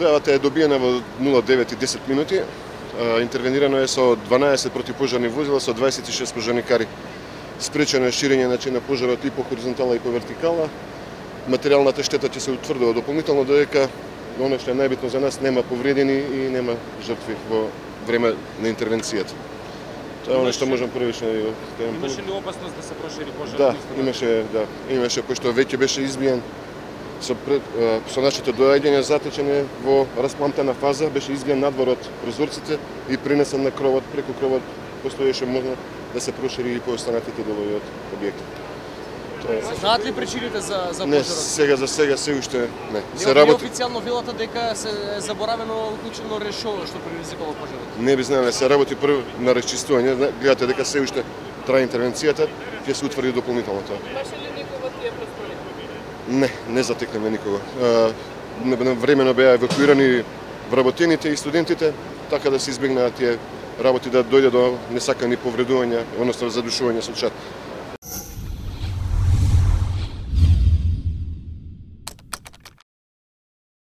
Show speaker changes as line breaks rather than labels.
Дојавата е добиена во 09 и 10 минути. Интервенирано е со 12 противпожарни возила, со 26 пожарникари. Спречено е ширење на пожарот и по хоризонтала и по вертикала. Материјалната штета ќе се утврдува дополнително, додека оно што е најбитно за нас, нема повредени и нема жртви во време на интервенцијата. Тоа е оно што можам првично да кажам.
Имаше ли опасност да се прошири пожарот?
Да, имаше, кој што веќе беше избиен со нашето доаѓање, затечен е во распламтена фаза, беше избиен надвор од прозорците и принесен на кровот, преку кровот постоеше можно да се прошири и по останатите делови од објектот.
Знаат ли причините за пожарот?
Не, за сега се уште не.
Се работи официјално велата дека се е заборавено уклучено решово што предизвикало пожарот.
Не би знаеле, се работи прво на расчистување, гледате дека се уште трае интервенцијата, ќе се утврди дополнително тоа.
Имаше ли никој во тие простори?
Не затекнеме никого. Времено беа евакуирани вработените и студентите, така да се избегнаа тие работи да дојде до несакани повредувања, односно задушување со чад.